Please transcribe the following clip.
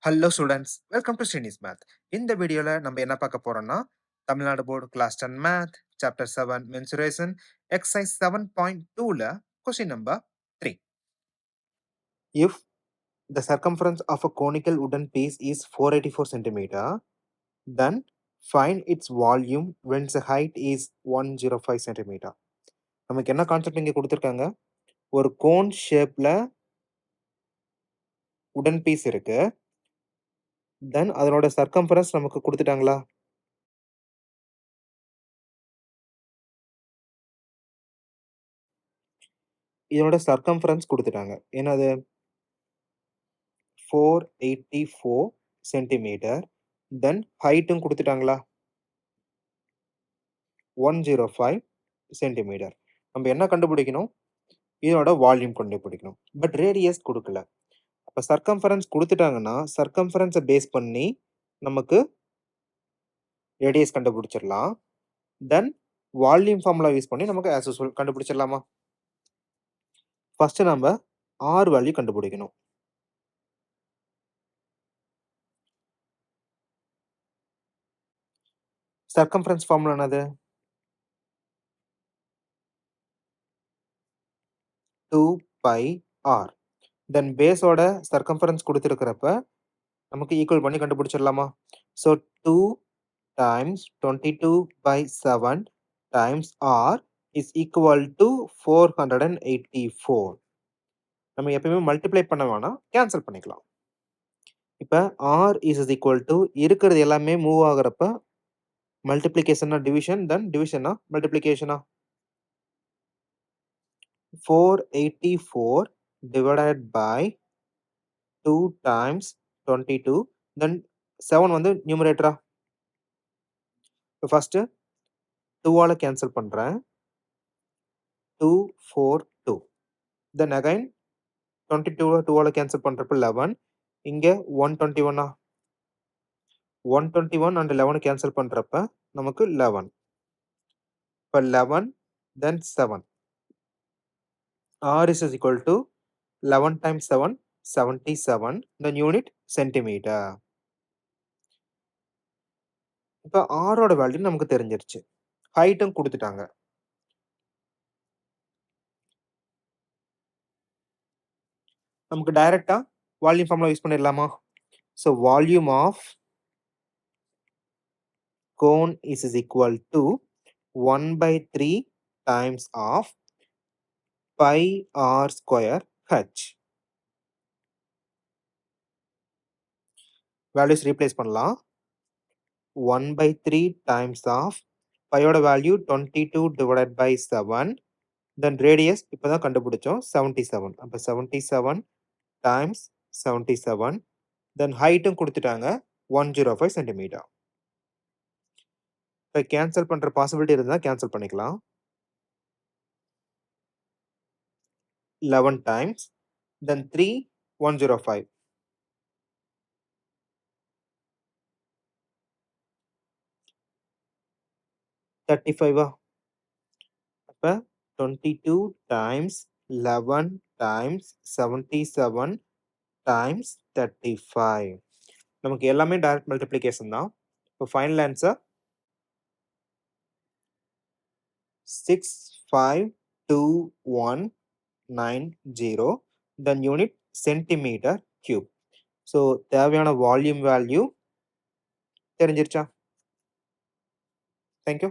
Hello students, welcome to Srinis math. இந்த வீடியோல நம்ம என்ன பார்க்க போறோம்னா, Tamil Nadu board class 10 math chapter 7 mensuration exercise 7.2ல question number 3. If the circumference of a conical wooden piece is 484 centimeter, then find its volume when its height is 105 centimeter. நமக்கு என்ன concept இங்க கொடுத்திருக்காங்க? ஒரு கோன் ஷேப்ல வுடன் பீஸ் இருக்கு. தென் அதனோட சர்க்கம்ஃபரன்ஸ் நமக்கு கொடுத்துட்டாங்களா? இதனோட சர்க்கம்ஃபரன்ஸ் குடுத்துட்டாங்க. என்னது? 484 சென்டிமீட்டர். தென் ஹைட்டும் குடுத்துட்டாங்களா? 105 சென்டிமீட்டர். நம்ம என்ன கண்டுபிடிக்கணும்? இதனோட வால்யூம் கண்டுபிடிக்கணும். பட் ரேடியஸ் குடுக்கல. அப்ப சர்க்கம்ஃபரன்ஸ் குடுத்துட்டாங்கன்னா, சர்க்கம்ஃபரன்ஸ பேஸ் பண்ணி நமக்கு ரேடியஸ் கண்டுபிடிச்சிடலாம். தென் வால்யூம் ஃபார்முலா யூஸ் பண்ணி நமக்கு ஆஸ் யூசுவல் கண்டுபிடிச்சிடலாமா? ஃபர்ஸ்ட் நம்ம R வேல்யூ கண்டுபிடிக்கணும். சர்க்கம்ஃபரன்ஸ் ஃபார்முலா என்னது? 2 pi r. தென் பேஸோட சர்க்கம்ஃபரன்ஸ் குடுத்திருக்கிறப்ப நமக்கு ஈக்குவல் பண்ணி கண்டுபிடிச்சிடலாமா? So 2 times 22/7 times r is equal to 484. நம்ம எப்பயுமே மல்டிப்ளை பண்ண வேணாம், கேன்சல் பண்ணிக்கலாம். இப்ப r is equal to இருக்கிறது எல்லாமே மூவ் ஆகுறப்ப மல்டிப்ளிகேஷனா டிவிஷன், தென் டிவிஷனா மல்டிப்ளிகேஷனா? 484 divided by 2 times 22, then 7 வந்து நியூமரேட்டரா? ஃபர்ஸ்ட் 2 ஆல கேன்சல் பண்றேன். 2 4 2. தென் அகைன் 22 2 ஆல கேன்சல் பண்றப்ப 11. இங்க 121 121 and 11 கேன்சல் பண்றப்ப நமக்கு 11. இப்ப 11 then 7. R is equal to 11 times 7 77. Then unit centimeter. இப்ப R ஓட வேல்யூ நமக்கு தெரிஞ்சிருச்சு. ஹைட்டும் கொடுத்துட்டாங்க. நமக்கு டைரக்டா வால்யூம் ஃபார்முலா யூஸ் பண்ணிடலாமா? So volume of cone is equal to 1/3 times of pi r square h. Values replace பண்ணலாம். 1/3 times of pi ஓட value 22 divided by 7. Then radius இப்பதான் கண்டுபிடிச்சோம் 77. அப்ப 77 times 77. தென் ஹைட்டும் கொடுத்துட்டாங்க 105 சென்டிமீட்டர். இப்போ கேன்சல் பண்ற பாசிபிலிட்டி இருந்தா கேன்சல் பண்ணிக்கலாம். 11 times, then 3 105. அப்ப 22 times 11 times 77 times 35. நமக்கு எல்லாமே டைரக்ட் மல்டிப்ளிகேஷன் தான். இப்போ ஃபைனல் ஆன்சர் 652,190. தென் யூனிட் சென்டிமீட்டர் கியூப். ஸோ தேவையான வால்யூம் வேல்யூ தெரிஞ்சிருச்சா? தேங்க்யூ.